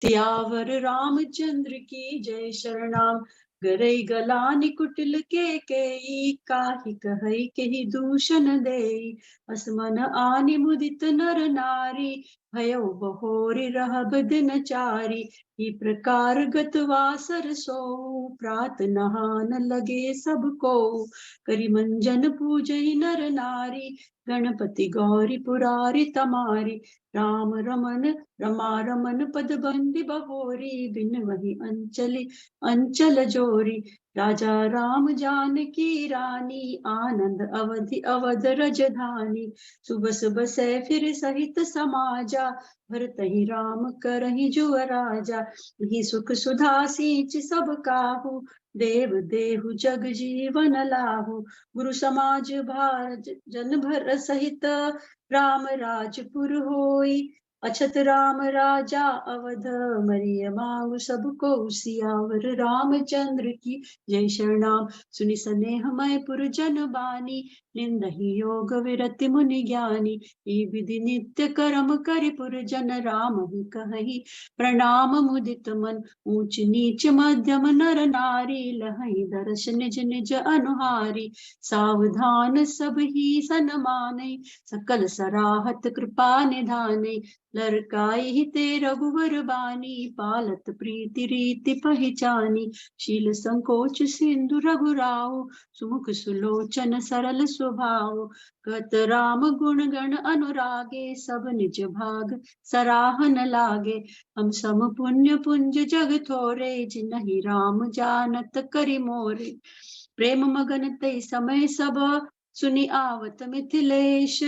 सियावर रामचंद्र की जय। शरणाम गरई गलानि कुटिल के काहि कहई केहि दूषण देई। असमन आनि मुदित नर नारी भयो बहोरी रहब दिन चारी। ही प्रकार गत वासर सोऊ प्रात नहान लगे सबको। करि मंजन पूजई नर नारी गणपति गौरी पुरारी तमारी। राम रमन रमा रमन पद बंदी बहोरी बिन वही अंचल जोरी। राजा राम जानकी रानी आनंद अवधि अवध रजधानी। सुबह सुबह से फिर सहित समाजा भरत ही राम करहि जुअ राजा। ही सुख सुधा सींच सब काहू देव देहु जग जीवन लाहू। गुरु समाज भार जन भर सहित राम राजपुर होई। अछत राम राजा अवध मरिय मांग सबको। सियावर रामचंद्र की जय। शरणाम सुनि सनेह मय पुरजन बानी। निंदहि योग विरति मुनि ज्ञानी। ई विधि नित्य कर्म करि पुरजन राम ही कहहि। प्रणाम मुदित मन ऊंच नीच मध्यम नर नारी। लहई दर्श निज निज अनुहारी। सावधान सब ही सनमानै सकल सराहत कृपा निधानै। लरकाई हिते रघुवर बानी पालत प्रीति रीति पहिचानी। शील संकोच सिंधु रघुराऊ सुमुख सुलोचन सरल स्वभाव। कहत राम गुण गण अनुरागे सब निज भाग सराहन लागे। हम सम पुण्य पुंज जग थोरे जिनहि राम जानत करि मोरे। प्रेम मगन तै समय सब सुनि आवत मिथिलेश।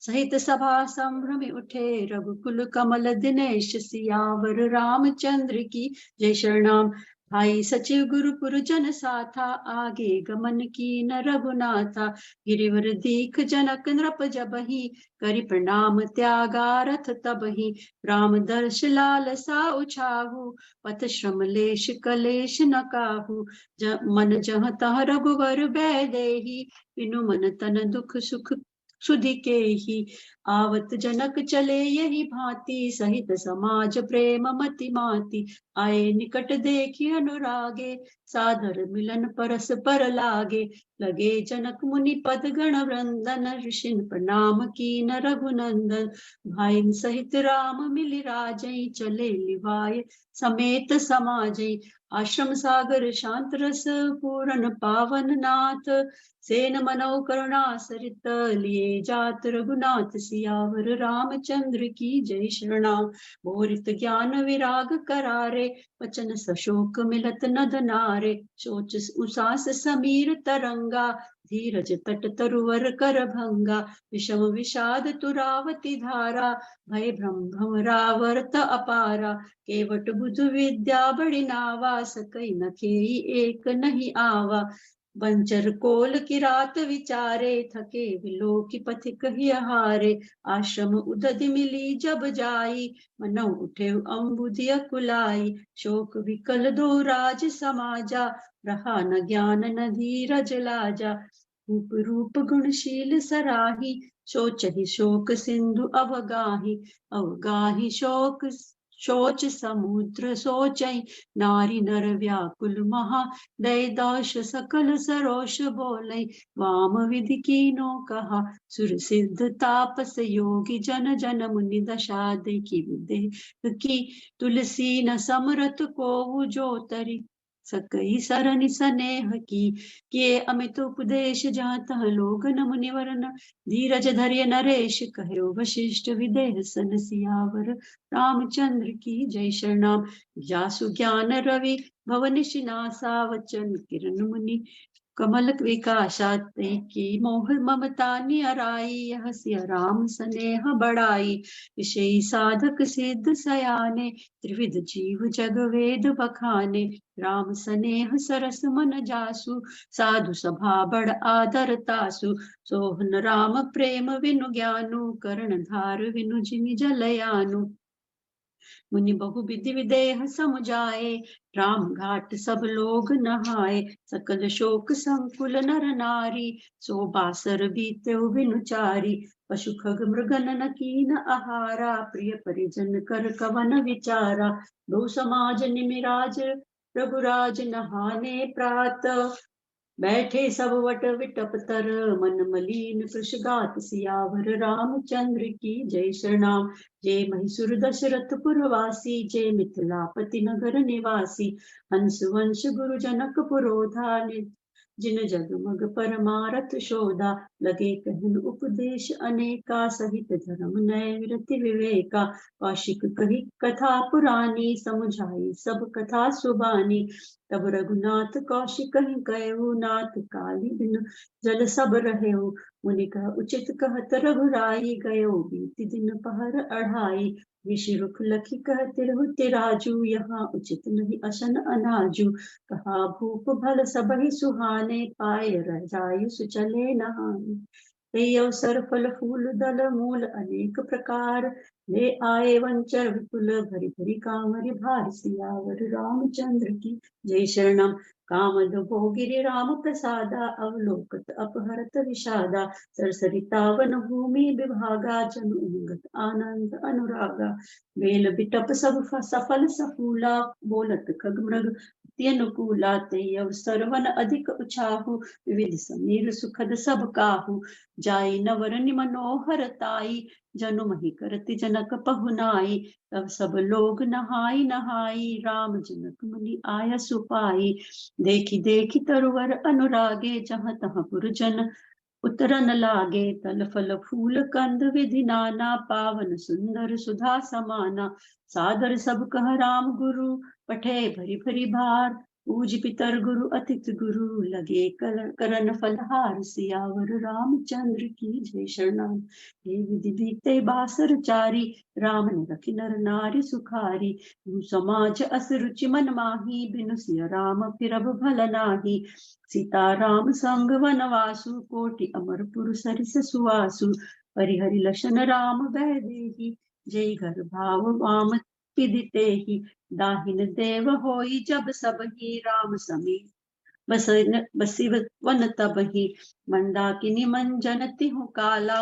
सहित सभा संभ्रम उठे रघुकुल कमल दिनेश। सियावर रामचंद्र की जय। शरणाम भाई सचिव गुरुपुर जन साथा आगे गमन की न रघुनाथा। गिरिवर दीख जनक नृप जबहि करि प्रणाम त्यागा रथ तबहि। राम दर्श लाल सा उछाहु पथ श्रम लेश कलेश न काहू। मन जह तह रघुवर बै देहि बिनु मन तन दुख सुख सुधि के ही। आवत जनक चले यही भांति सहित समाज प्रेम मति माति। आए निकट देखी अनुरागे सादर मिलन परस पर लागे। लगे जनक मुनि पद गण वृंदन ऋषिन प्रणाम कीन रघुनंदन। भाई सहित राम मिलि राजै चले लिवाय समेत समाजै। आश्रम सागर शांत रस पूरन पावन नाथ। सेन मनौ करुणा सरित लिए जात रघुनाथ। सियावर रामचंद्र की जय। शरणाम बोरित ज्ञान विराग करारे वचन सशोक मिलत नद नारे। सोच उसास समीर तरंगा धीरज तट तरुवर कर भंगा। विषम विषाद तुरावती धारा भय भ्रम भमरावर्त अपारा। केवट बुध विद्या बड़ी नावा सकई न खेई एक नहीं आवा। बंचर कोल की रात विचारे थके बिलो की पथिक ही हारे। आश्रम उदधि मिली जब जाई मनो उठे अम्बुधिय कुलाई। शोक विकल दो राज समाजा रहा न ज्ञान न धीरज लाजा। रूप रूप गुणशील सराही सोच ही शोक सिंधु अवगाही। अवगाही शोक शोच समुद्र सोचई नारी नर व्याकुल महा। दय दोष सकल सरोष बोलै वाम विधि कीनो कहा। सुर सिद्ध तापस योगी जन जन मुनि दशा देखी विदेह की। तुलसी न समरथ को जो तरी सकई सरनि सनेह की। किए अमित उपदेश जहाँ तह लोग न मुनिवर न। धीरज धर्य नरेश कहो वशिष्ठ विदेह सन। सियावर रामचंद्र की जय। शरणाम जासु ज्ञान रवि भवनिशिनासा वचन किरण मुनि कमल विकासा। की मोह ममता नियराई यह सिया राम स्नेह बढ़ाई। विषयी साधक सिद्ध सयाने त्रिविध जीव जग वेद बखाने। राम स्नेह सरस मन जासु साधु सभा बड़ आदर तासु। सोहन राम प्रेम विनु ज्ञानु करण धार विनु जिमि जलयानु। मुनि बहु विधि विदेह समुझाए राम घाट सब लोग नहाए। सकल शोक संकुल नर नारी सो बासर बीते बिनु चारी। पशु खग मृगन न कीन आहारा, प्रिय परिजन कर कवन विचारा। दो समाज निमिराज रघुराज नहाने प्रात, बैठे सब वट विटप तर, मन मलीन कृष गात सियावर रामचंद्र की जय। शरणाम। जय महिषुर दशरथ पुरवासी, जय मिथिलापति नगर निवासी। हंस वंश गुरु जनक पुरोधा, जिन जगमग परमारथ शोधा। लगे कहन उपदेश अनेका, सहित धर्म नय विरति विवेका। कौशिक कही कथा पुरानी, समुझाई सब कथा सुबानी। तब रघुनाथ कौशिक कहो, नाथ काली बिनु जल सब रहेऊ। मुनि कह उचित कहत रघुराई, गयो बीति दिन पहर अढ़ाई। ऋषि रुख लखी कहते रहु तिराजू, यहाँ उचित नहीं असन अनाजू। कहा भूप भल सबहि सुहाने, पाए राजायु सुचले नहाने। ते अवसर फल फूल दल मूल अनेक प्रकार, ले आए वंचर विपुल भरी भरी कांवरि भार। सियावर रामचंद्र की जय। शरणम। कामद भोगिरि राम प्रसादा, अवलोकत अपहरत विषादा। सरसरितावन भूमि विभागा, जन उमंगत आनंद अनुरागा। बेल बिटप सब सफल सफूला, बोलत खग मृग अति अनुकूला। ते अवसर वन अधिक उछाहु, विविध समीर सुखद सब काहू। जाई नवर मनोहर ताई, जनु मही करति जनक पहुनाई। तब सब लोग नहाई नहाई, राम जनक मुनि आया सुपाई। देखी देखी तरुवर अनुरागे, जहाँ तहाँ पुरजन उतरन लागे। तल फल फूल कंद विधि नाना, पावन सुंदर सुधा समाना। सादर सब कह राम गुरु, पठे भरी भरी भार। पूज पितर गुरु अतिथि गुरु, लगे करन फलहार। सियावर रामचंद्र की जय। शरणम। हे विधि बीते बासर चारी, राम ने रखी नर नारी सुखारी। समाज अस रुचि मन माही, बिनु सिय राम फिरब भल नाही। सीता राम संग वनवासु, कोटि अमर पुर सरिस सुवासु। परिहरि लशन राम बह देहि, जय घर भाव वाम पिदितेहि। दाहिन देव होई जब सब ही, राम समीप बसी वन तबहि। मंदाकिनी मंजन तिहु काला,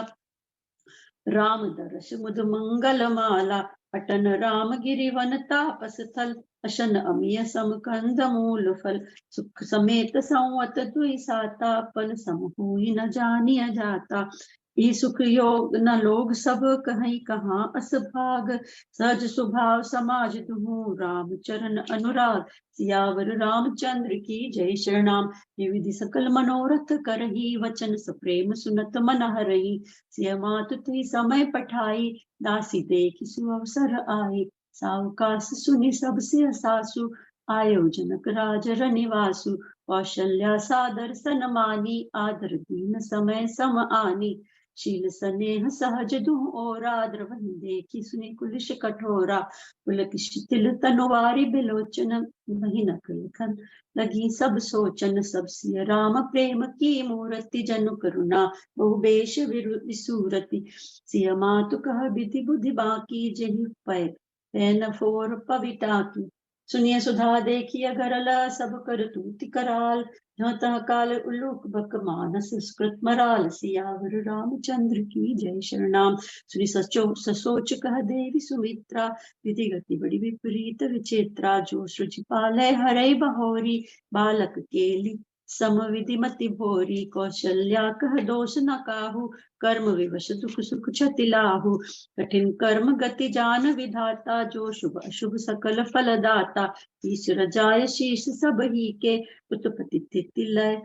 राम दरस मुद मंगल माला। अटन राम गिरि वन तापस थल, अशन अमिय सम कंद मूल फल। सुख समेत संवत दुई साता, पल सम हुई न जानिय जाता। ई सुख योग न लोग सब, कहीं कहाँ अस भाग। सहज स्वभाव समाज दुहु, राम चरण अनुराग। सियावर रामचंद्र की जय। शरणम। ये विधि सकल मनोरथ करही, वचन सप्रेम सुनत मन हरही। सिय मातु तुहि समय पठाई, दासी देखि सुअवसर आई। सावकाश सुनि सब सिय सासु, आयो जनक राज रनिवासु। कौशल्या सादर सन मानी, आदर दीन समय सम आनी। शील सनेह सहज दुह ओरा, द्रवन देखी सुनि कुलिश कठोरा। पुलकिश तिल तनुवारी बिलोचन, वही नक लिखन लगी सब सोचन। सब सिय राम प्रेम की मूर्ति, जनु करुणा बहुबेश विसूरति। सिय मातु कह विधि बुद्धि बाकी, जेहि पै पैन फोर पविता की। सुनिय सुधा देखिय गरल, सब कर तूति कराल। जहाँ तहाँ काल उल्लूक बक मानस, सुकृत मराल। सियावर रामचंद्र की जय। शरणम। सुनि ससोच कह देवी सुमित्रा, विधि गति बड़ी विपरीत विचित्रा। जो सृज पालै हरै बहोरी, बालक केली सम विधि मति भोरी। कौशल्या कह दोष न काहू, कर्म विवश दुख सुख क्षति लाहू। कठिन कर्म गति जान विधाता, जो शुभ अशुभ सकल फल दाता। ईश्वर जाय शीश सब ही के, उत्पत्ति स्थिति लय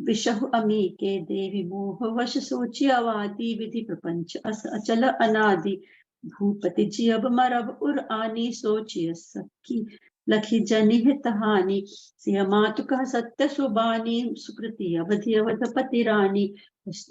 विषहु अमी के। देवी मोह वश सोचि अवादी, विधि प्रपंच अस अचल अनादि। भूपति जियब मरब उर आनी, सोचिय सखी लखी जनिहित हानि। सिय मातु कह सत्य सुबानी, सुकृति अवधि अवधपति रानी।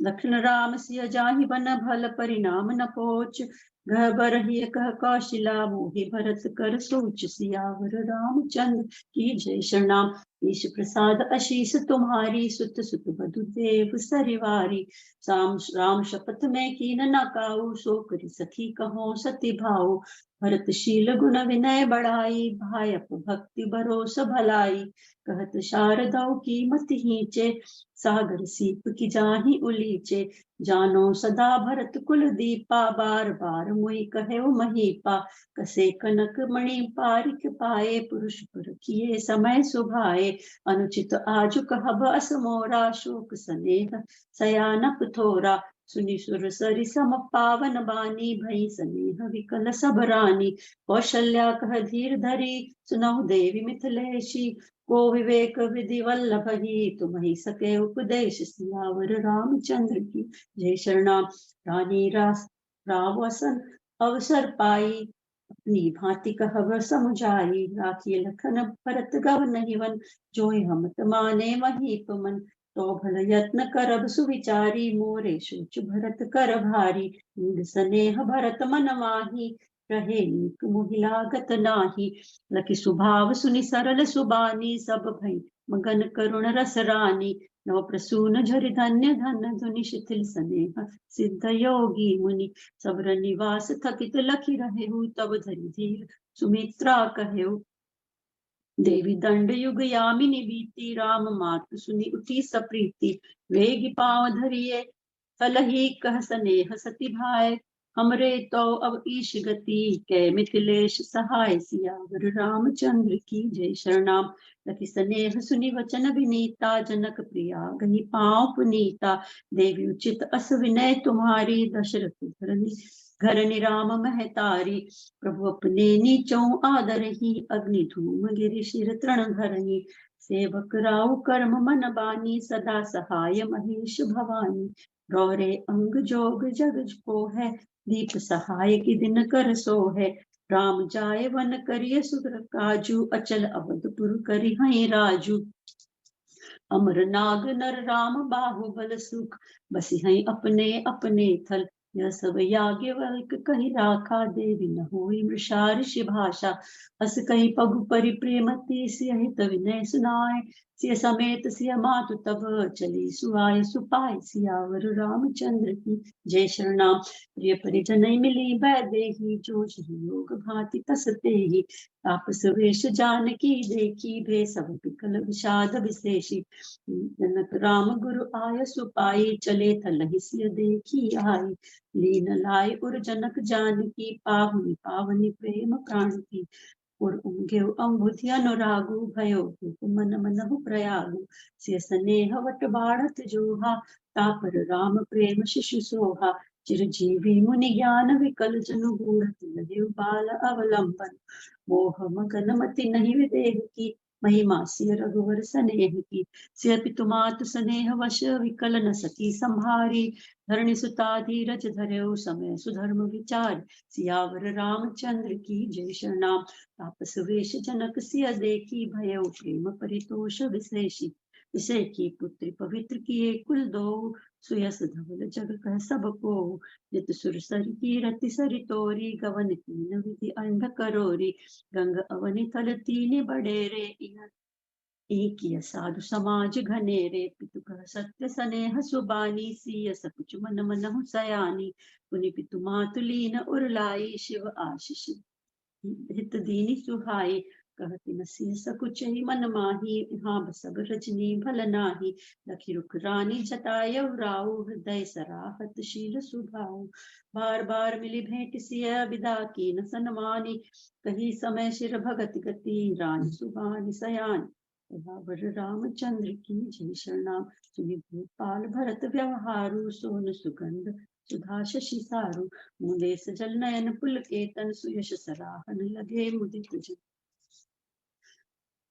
लखन राम सिय जाहि बन, भल परिणाम न पोच। घर बरहिय कह कौशिला, मोहि भरत कर सोच। सियावर रामचंद्र की जय। शरणम। ईश प्रसाद आशीष तुम्हारी, सुत सुत बधु देव सरिवारी। राम शपथ में कीन न काऊ, सो करि सखी कहो सति भाऊ। भरतशील गुण विनय बढ़ाई, भायप भक्ति भरोस भलाई। कहत शारदाओ की मत हीचे, सागर सीप की जाहि उलीचे। जानो सदा भरत कुल दीपा, बार बार मुई कहे महीपा। कसे कनक मणि पारिक पाए, पुरुष पर किए समय सुभाए। अनुचित आजु कहब अस मोरा, शोक सनेह सयानप थोरा। सुनि सुर सरि सम पावन बानी, भई स्नेह विकल सब रानी। कौशल्या कह धीर धरी, सुनहु देवी मिथिलेशी। को विवेक विधि वल्लभ ही, तुम्हि सके उपदेश। सियावर रामचंद्र की जय। शरणाम। रानी रावसन अवसर पाई, अपनी भांति कहब समुझाई। राखी लखन भरत गव नहीं वन, जोई हम माने वही पमन। तो भल यत्न करब सुविचारी, मोरे सोच भरत कर भारी। नीर स्नेह भरत मन माही, रहे नीक मोहि लागत नाही। लखि सुभाव सुनि सरल सुबानी, सब भई मगन करुण रस रानी। नव प्रसून झरि धन्य धन, धुनि शिथिल स्नेह सिद्ध योगी मुनि। सबर निवास थकित लखि रहेहु, तब धरि धीर सुमित्रा कहेउ। देवी दंड युग यामिनी बीती, राम मातु सुनि उठी सप्रीति। वेगी पांव धरिए फलहि कह स्नेह सति भाय। हमरे तो अब ईश गति, कै मिथिलेश सहाय। सियावर रामचंद्र की जय। शरणाम। लखि स्नेह सुनि वचन विनीता, जनक प्रिया गही पांव पुनीता। देवी उचित अस विनय तुम्हारी, दशरथ धरनी घर निराम महतारी। प्रभु अपने नीचों आदरही, अग्नि धूम गिरि शिर तृण धरही। सेवक राउ कर्म मन बानी, सदा सहाय महेश भवानी। गौरे अंग जोग जग को है, दीप सहाय की दिन कर सो है। राम जाय वन करिय सुग्र काजू, अचल अवधपुर करि हई राजू। अमर नाग नर राम बाहुबल सुख, बसी हई अपने अपने थल। यह सब याज्ञवल्क कहि राखा, देवी न होई मृषा ऋषि भाषा। अस कहि पगु परिप्रेमति, सिय हित विनय सुनाय। सिय समेत सिय मातु तब, चली सुआय सुपाय। सियावर रामचंद्र की जय। शरणाम। प्रिय परिजन मिली भय देही, जो जहि योग भांति तस तेहि। तापस वेश जानकी देखी, भे सब विकल विषाद विशेषी। जनक राम गुरु आय सुपाई, चले थलहि सिय देखी आई। लीन लाय उर जनक जानकी, पाहुनी पावनी प्रेम प्राण की। और उमगेउ अम्बुधि अनुरागु, भयो भूप मन मनहु प्रयागु। सिय स्नेह वट बाढ़त जोहा, तापर राम प्रेम शिशु सोहा। चिरजीवी मुनि ज्ञान विकल, जनु बूढ़त लगे बाल अवलंबन। मोह मगन मति नहीं विदेह की, महिमा सिय रघुवर सनेह की। सिय पितु मातु स्नेह वश, विकल न सकी संभारी। धरणी सुता धीरज धर्यो, समय सुधर्म विचार। सियावर रामचंद्र की जय। शरणाम। तापस वेश जनक सिय देखी, भयो प्रेम परितोष विशेषी। विषय की पुत्री पवित्र किए कुल दो, सुयस धवल जग कह सब को। नित सुर सर की रति सरि तोरी, गवन तीन विधि अंध करोरी। गंग अवनि थल तीन बडेरे, एक ही साधु समाज घनेरे। पितु कह सत्य स्नेह सुबानी, सिय सकुच मन मनहु सयानी। पुनि पितु मातु लीन उरलाई, शिव आशीष हित दीनी सुहाई। कहति न सिय सकुच ही मन माही, हाँ सब रजनी भल नाही। लखि रुख रानी जटायउ राउ, हृदय सराहत शील सुभाऊ। बार बार मिली भेंट सिय विदा की न सन्मानी। कही समय शिर भगत गति, रानी सुबानी सयानी। वर रामचंद्र की जय। शरणाम। सुनि भूपाल भरत व्यवहारु, सोन सुगंध सुधा शशि सारु। मुलेस जल नयन पुलकेतन, सुयश सराहन लगे मुदित जन।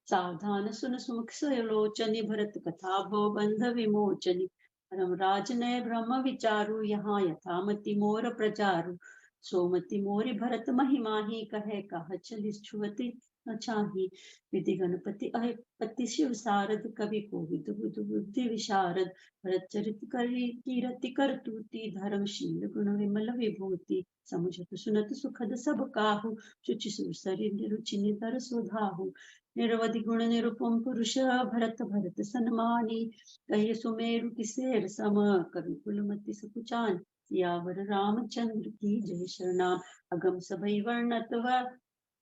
सावधान सुन सुमुख सुलोचनि, भरत कथा भो बंध विमोचनि। परम राजनय ब्रह्म विचारु, यहाँ यथामति मोर प्रचारु। सोमति मोरि भरत महिमाहि, कहे कह चलि छुअति न चाही। विधि गणपति अहिपति शिव सारद, कवि कोविद बुध बुद्धि विशारद। भरत चरित करी कीरति करतूति, धर्मशील गुण विमल विभूति। समुझत सुनत सुखद सब काहू, शुचि सुरसरि निरुचि नितर सुधाहु। निरवधि गुण निरुपम पुरुष, भरत भरत सन्मानी। कहि सुमेरु किसेर सम, कवि कुलमति सकुचान। सियावर रामचंद्र की जय। शरणाम अगम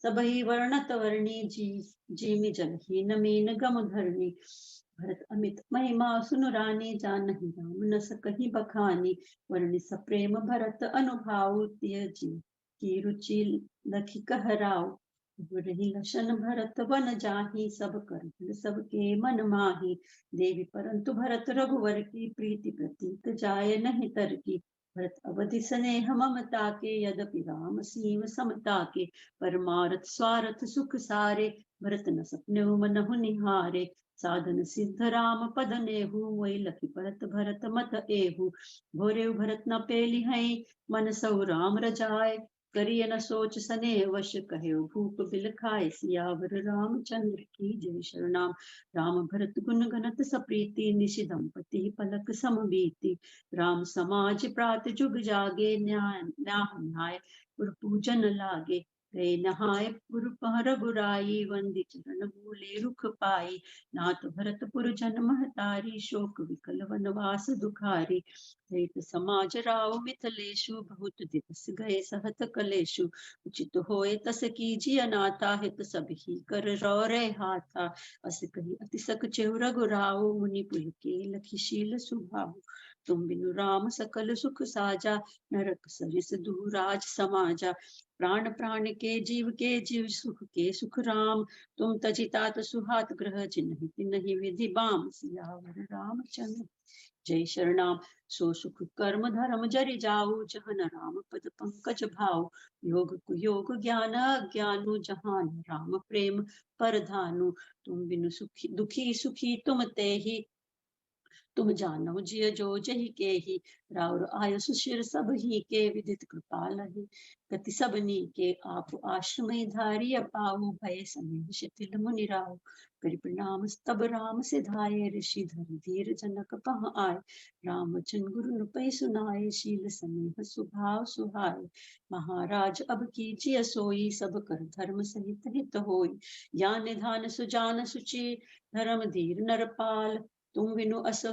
सबई वर्णत वर्णी जिमि जलहीन मीन गम धरणी। भरत अमित महिमा सुनुरानी जानहि राम न सकहि बखानी। वर्णि सप्रेम भरत अनुभाव तिय जी की रुचि लखि कहराव। रही लशन भरत वन जाहि सब कर सबके मन माही। देवी परंतु भरत रघुवर की प्रीति प्रतीत जाय नहीं तरकी। भरत अवधि स्नेह ममता के यद्यपि राम सीम समता के। परमारथ स्वार्थ सुख सारे भरत न सपने मनहु निहारे। साधन सिद्ध राम पद नेहु मोहि लखि परत भरत मत एहु। भोरे भरत न पेली है मन सौ राम रजाय। करिय न सोच स्नेह वश कहे भूप बिल खाए। सियावर रामचंद्र की जय। शरणाम राम भरत गुण गणत सप्रीति निशि दंपति पलक सम बीति। राम समाज प्रात जुग जागे न्याय पुर पूजन लागे। गए नहाय पुर पहर बुराई वंदी चरण मूले रुख पाई। नाथ भरतपुर जन महतारी शोक विकल वनवास दुखारी। सहित समाज राव मिथिलेशु बहुत दिवस गए सहत कलेशु। उचित होए तस कीजिए अनाथा हित सब ही कर रे हाथा। अस कही अति सक चेहु रघुराव मुनि पुलके लखीशील सुभाव। तुम बिनु राम सकल सुख साजा नरक सरिस दूराज समाजा। प्राण प्राण के जीव सुख के सुख राम। तुम तजि तात सुहात ग्रह जिन्हि तिन्हि विधि बाम। सियावर रामचंद्र जय। शरणाम सो सुख कर्म धर्म जरि जाऊ जहन राम पद पंकज भाऊ। योग कुयोग ज्ञान अज्ञानु जहान राम प्रेम परधानु। तुम बिनु सुखी दुखी सुखी तुम ते ही तुम जानो जिय जो जही के ही। राउर आयु शिर सब ही के विदित कृपाल ही। गति सबनी के आप आश्रमय धारी अपाऊ भय समेह शिथिल मुनि राव। करि प्रणाम तब राम सिधाए ऋषि धर धीर जनक पह आए। राम वचन गुरु नुपै सुनाए शील सनेह स्वभाव सुहाए। महाराज अब कीजिए सोई सब कर धर्म सहित हित होई। ज्ञान निधान सुजान सुचि धर्म धीर नरपाल। तुम बिनु अस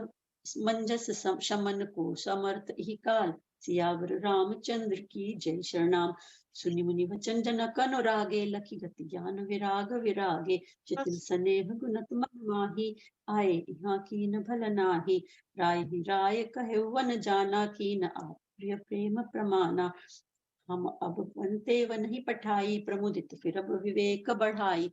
मंजस शमन को समर्थ ही काल। सियावर रामचंद्र की जय। शरणाम सुनि मुनि वचन जनक अनुरागे लखि गति ज्ञान विराग विरागे। चितिन स्नेह गुणत मन माही आए यहाँ कीन भल नाही। राय ही राय कहे वन जाना कीन आप प्रिय प्रेम प्रमाना। हम अब बनते वन ही पठाई प्रमुदित फिर अब विवेक बढ़ाई।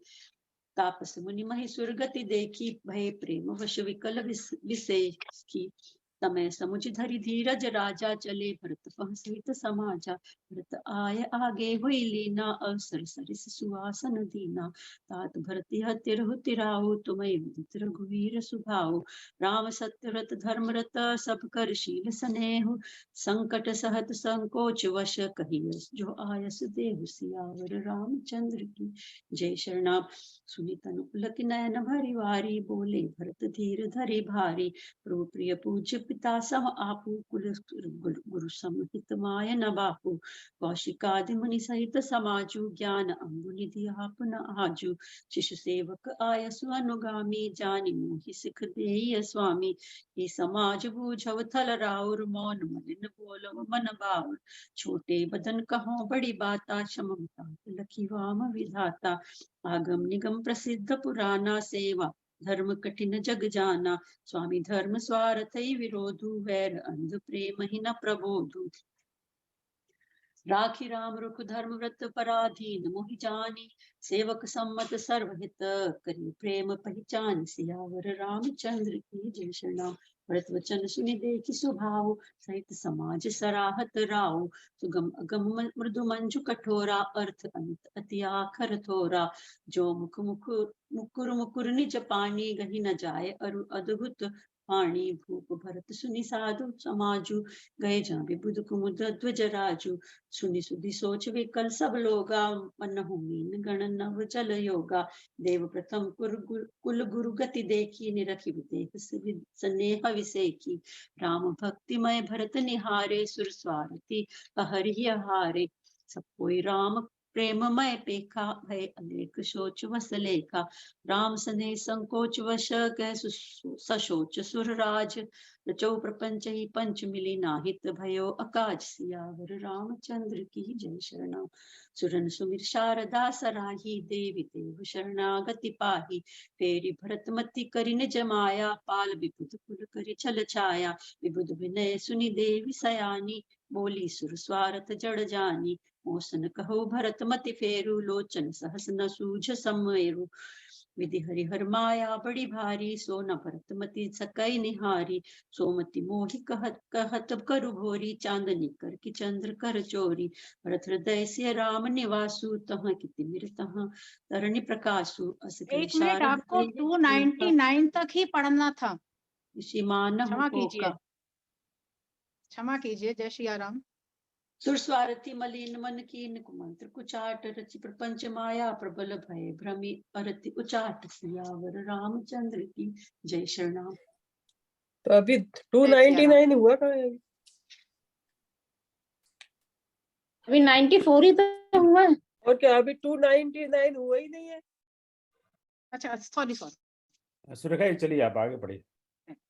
तापस मुनि महेश्वर गति देखी भय प्रेम वश विकल विषय की। समय समुझ धरि धीरज राजा चले भरत पह सहित समाजा। भरत आय आगे हुई लीना अवसर सरिस सुहासन दीना। तात भरत यह तिरहु तिराहु तुम्हें उदित रघुवीर सुभाऊ। राम सत्य व्रत धर्म रत सब कर शील सनेहु। संकट सहत संकोच वश कहिय जो आयस देहु। सियावर रामचंद्र की जय। शरणाम सुनि तनु पुलक नयन भरि वारी बोले भरत धीर धरि भारी। प्रभु प्रिय पूज्य पिता सम आपू कुल गुरु समित माय न बापू। कौशिकादि मुनि सहित समाजु ज्ञान अम्बु निधि आप न आजु। शिशु सेवक आयसु अनुगामी जानि मोहि सिख देहि स्वामी। ये समाज बूझव थल राउर मौन मलिन बोलव मन बाउर। छोटे बदन कहो बड़ी बाता क्षम लखी वाम विधाता। आगम निगम प्रसिद्ध पुराना सेवा धर्म कठिन जग जाना। स्वामी धर्म स्वार्थ विरोधु वैर अंध प्रेम ही न प्रबोधु। राखी राम रुख धर्म व्रत पराधीन मोहि जानी। सेवक सम्मत सर्वहित करी प्रेम पहचान। सियावर रामचंद्र की जय। शरणाम भरत वचन सुनि देखि सुभाव सहित समाज सराहत राव। सुगम अगम मृदु मंजु कठोरा अर्थ अंत अति आखर थोरा। जो मुख मुकुर मुकुर निज पानी गही न जाए अरु अद्भुत पाणी। भूप भरत सुनि साधु समाजु गए जा विबुध कुमुद ध्वज राजू। सुनि सुधि सोच विकल सब लोगा मन मीन गण नव चल योगा। देव प्रथम कुल गुरु गति देखी निरखी विदेख स्नेह विसेखी। राम भक्तिमय भरत निहारे सुर स्वारथी कहरिय हारे। सब कोई राम प्रेममय पेखा है अनेक सोच वस लेखा। राम सने संकोच वश कह सशोच सुरराज। रचौ प्रपंच ही पंच मिली नाहित भयो अकाज। सियावर रामचंद्र की जय। शरणम। सुरन सुमिर शारदा सराही देवी देव शरणागति पाही। फेरी भरतमति करि निज माया पाल विबुध कुल करि छल छाया। विबुध विनय सुनि देवी सयानी बोली सुर स्वारथ जड़ जानी। मोसन कहो भरतमति फेरु लोचन सहस न सूझ समेरु। विधि हरिहर माया बड़ी भारी सो न भरतमति सकै निहारी। सोमति मोहि कहत कहत करु भोरी चांदनी कर की चंद्र कर चोरी। भरत हृदय से राम निवासु तहाँ किति मिर तहाँ तरणी प्रकाशु। अस कहि एक मिनट, शारद आपको तेहि 299 तक ही पढ़ना था। ऋषि मानहु क्षमा कीजिए, कोका। क्षमा कीजिए। जय श्री राम। सुर स्वारथी मलिन मन कीन कुमंत्र कुचाट। रचि प्रपंच माया प्रबल भय भ्रमि अरति उचाट। सियावर रामचंद्र की जय। शरणम। तो अभी 299 हुआ कहाँ है? अभी 94 ही तो हुआ है। और क्या अभी 299 हुआ ही नहीं है? अच्छा, सॉरी सॉरी। सुरेखा चलिए आप आगे बढ़िए।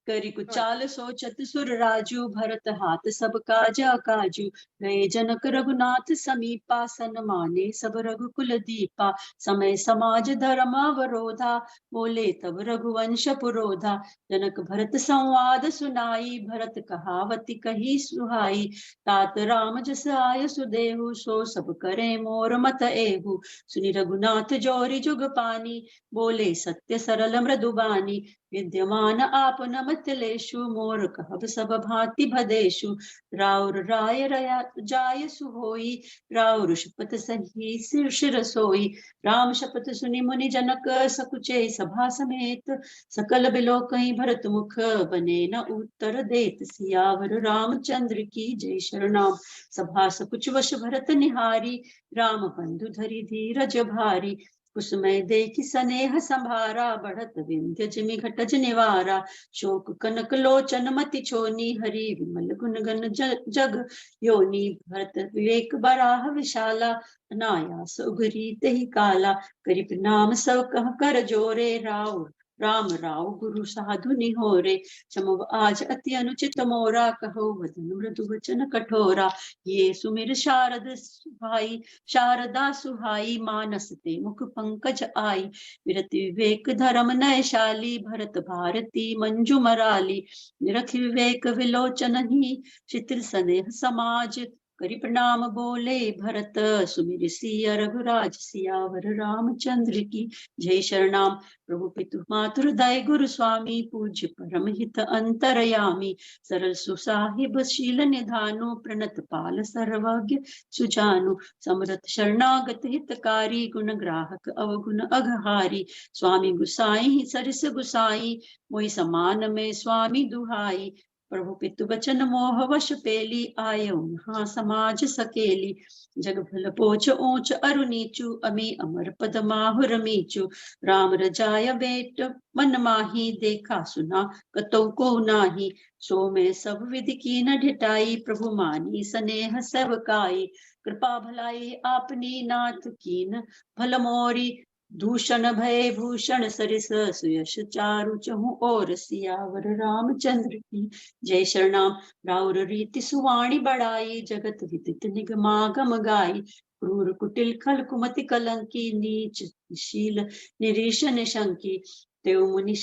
करि कुचाल सोचत सुर राजू। भरत हाथ सब काज काजू। गए जनक रघुनाथ समीपा सन्माने सब रघुकुल दीपा। समय समाज धर्म अवरोधा बोले तब रघुवंश पुरोधा। जनक भरत संवाद सुनाई भरत कहावती कही सुहाई। तात राम जस आय सुदेहु सो सब करे मोर मत एहु। सुनि रघुनाथ जोरी जुग पानी बोले सत्य सरल मृदुबानी। विद्यमान आपन मिथिलेषु मोर कहब सब भांति भदेषु। राउर राय रया जाय सुहोई राउर शपथ सही सिर शिर सोई। राम शपथ सुनि मुनि जनक सकुचे सभा समेत। सकल बिलोकहि भरत मुख बने न उत्तर देत। सियावर रामचंद्र की जय। शरणम। सभा सकुच वश भरत निहारी राम बंधु धरि धीरज भारी। कुसुमय देखि सनेह संभारा बढ़त विंध्य जिमि घटज निवारा। शोक कनक लोचन मति छोनी हरि विमल गुण गण जग योनी। भरत विवेक बराह विशाला अनायास उगरी तेहि काला। करि प्रणाम सब कह कर जोरे राव राम राव गुरु साधु निहोरे। क्षम आज अति अनुचित मोरा कहो वदन मृदु वचन कठोरा। ये सुमिर शारद सुहाई शारदा सुहाई मानस ते मुख पंकज आई। विरति विवेक धर्म नयशाली भरत भारती मंजू मराली। निरख विवेक विलोचन ही शिथिल स्नेह समाज। करि प्रणाम बोले भरत सुमिर सिया रघुराज। सियावर रामचंद्र की जय। शरणम। प्रभु पितु मातुर दय गुरु स्वामी पूज्य परम हित अंतरयामी। सरल सुसाहिब शील निधानु प्रणत पाल सर्वज्ञ सुजानु। समरथ शरणागत हितकारी गुण ग्राहक अवगुण अघहारी। स्वामी गुसाई सरिस गुसाई मोहि समान में स्वामी दुहाई। प्रभु पितु बचन मोह वश पेली आयो हाँ समाज सकेली। जग भल पोछ ऊंच अरु नीचू अमी अमर पद माहुर मीचू। राम रजाय बेट मन माही देखा सुना कतौ को नाही। सो में सब विधि कीन ढिठाई प्रभु मानी स्नेह सेवकाई। कृपा भलाई आपनी नाथ कीन भल मोरी। दूषण भय भूषण सरिस सुयश चारु चहु और। सियावर रामचंद्र की जय। शरणम। राउर रीति सुवाणी बढ़ाई जगत विदित निगमागम गाई। क्रूर कुटिल खल कुमति कलंकी नीच शील निरीश निशंकी। तेउ मुनि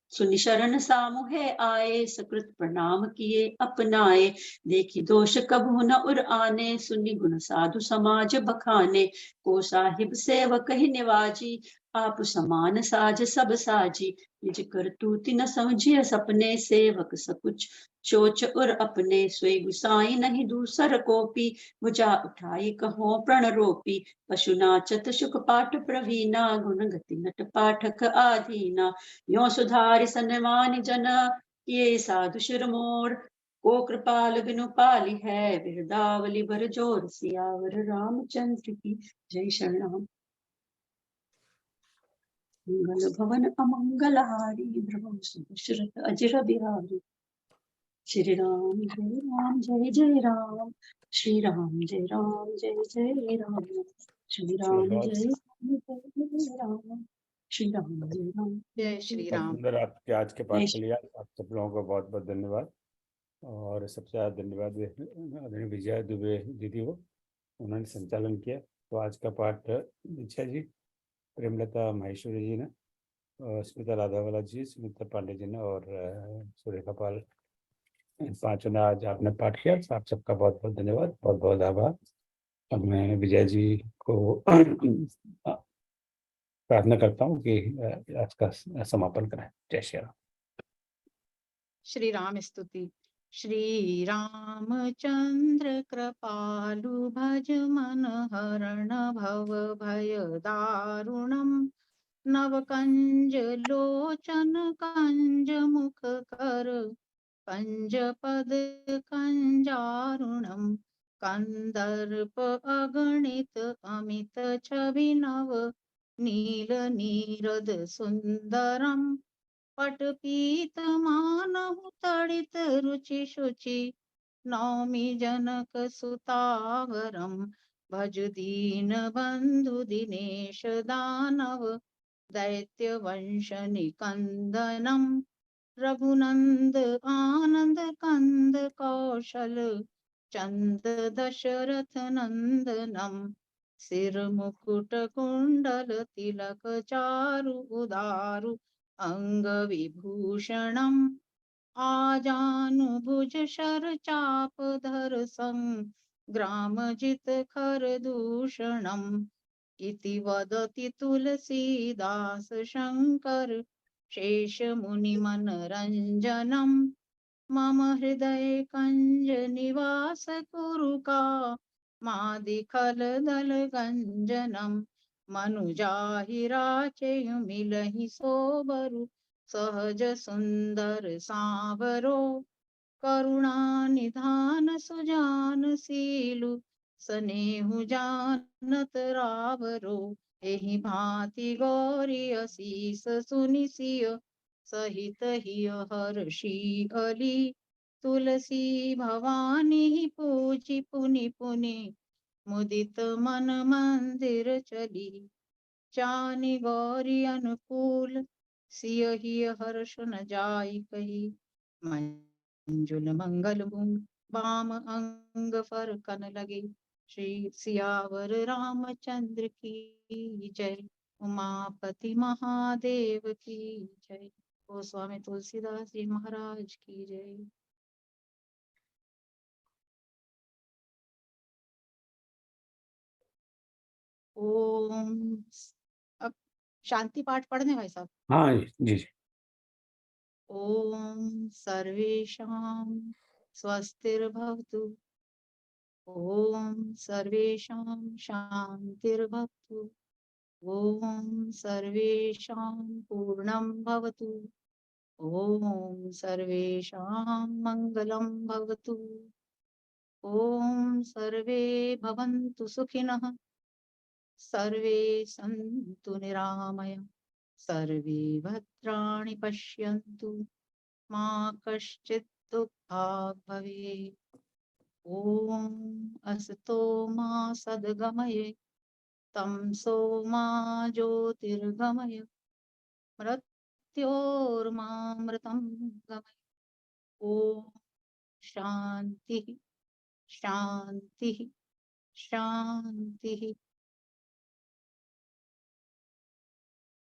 सुनि शरण सामुहे आए सकृत प्रणाम किए अपनाए। देखी दोष कबहु न उर आने सुनि गुण साधु समाज बखाने। को साहिब सेवक ही निवाजी आप समान साज सब साजी। निज करतूति न समझिय सपने सेवक सकुच सोच उर अपने। सोई गुसाई नहीं दूसर कोपी भुजा उठाई कहो प्रण रोपी। पशु नाचत सुख पाठ प्रवीणा गुण गति नट पाठक आधीना। यो सुधारि सन्मान जन ये साधु शिर मोर। को कृपाल बिनु पाली है बिरदावली बर जोर। सियावर रामचंद्र की जय। शरणम। मंगल भवन अमंगल हारी ध्रुवं सुदशरथ अजर बिहारी। श्री राम जय जय राम। श्री राम जय जय राम। श्री राम बहुत जय राम, श्री राम जय राम। जय श्री बहुत राम। सुंदर आपके आज के पाठ जय के लिए आप सब लोगों को बहुत बहुत धन्यवाद। और सबसे ज़्यादा धन्यवाद आदरणीय विजया दुबे दीदी को, उन्होंने संचालन किया। तो आज का पाठ दीक्षा जी, प्रेमलता माहेश्वरी जी ने, स्मिता राधावाला जी, सुमित्रा पांडे जी ने और सुरेखा पाल, पांचों ने आज आपने पाठ किया। आप सबका बहुत बहुत धन्यवाद, बहुत बहुत आभार। अब मैं विजय जी को प्रार्थना करता हूँ कि आज का समापन करें। जय श्री राम। श्री राम स्तुति। श्री रामचंद्र कृपालु भज मन हरण भव भय दारुणम, नव कंज लोचन कंज मुख कर कंज पद कंजारुणम, कंदर्प अगणित अमित छवि नव नील नीरद सुंदरम, पट पीत मानहु तड़ित रुचि शुचि, नौमि जनक सुतावरम, भज दीन बंधु दिनेश दानव, दैत्य वंश निकंदनम, रघुनंद आनंद कंद कौशल चंद दशरथ नंदनम, सिर मुकुट कुंडल तिलक चारु उदारु अंग विभूषणम, आजानुभुज शर चाप धर संग्राम जित खर दूषणम, इति वदति तुलसीदास शंकर शेष मुनि मनरंजनम, मम हृदय कंज निवास कुरु का मादिखल दल गंजनम, मनुजाहि राचेयु मिलहि सोबरु, सहज सुंदर सांवरो, करुणा निधान सुजान सीलु, सनेहु जानत रावरो, एहि भांति गौरी असीस सुनिसिय, सहित हिय हर्षि अली, तुलसी भवानी पूजी पुनि पुनि, मुदित मन मंदिर चली, जानि गौरी अनुकूल, सिय हिय हर्ष न जाई कही, मंजुल मंगल मूल बाम अंग फर कन लगे, श्री सियावर रामचंद्र की जय, उमापति महादेव की जय, गोस्वामी तुलसीदास जी महाराज की जय। ओम। अब शांति पाठ पढ़ने भाई साहब। हाँ जी जी। ओम सर्वेषां स्वस्तिर्भवतु, ओम सर्वेषां शांतिर्भवतु, ओम सर्वेषां पूर्णं भवतु, ओम सर्वेषां मंगलं भवतु, ओम सर्वे भवन्तु सुखिनः, सर्वे सन्तु निरामया, सर्वे भद्राणि पश्यन्तु, मा कश्चित् दुःखात् भवेत्। ओम असतो मा सद्गमये, तमसो मा ज्योतिर्गमय, मृत्योर्मामृतं गमय। ओम शांति शांति शांति।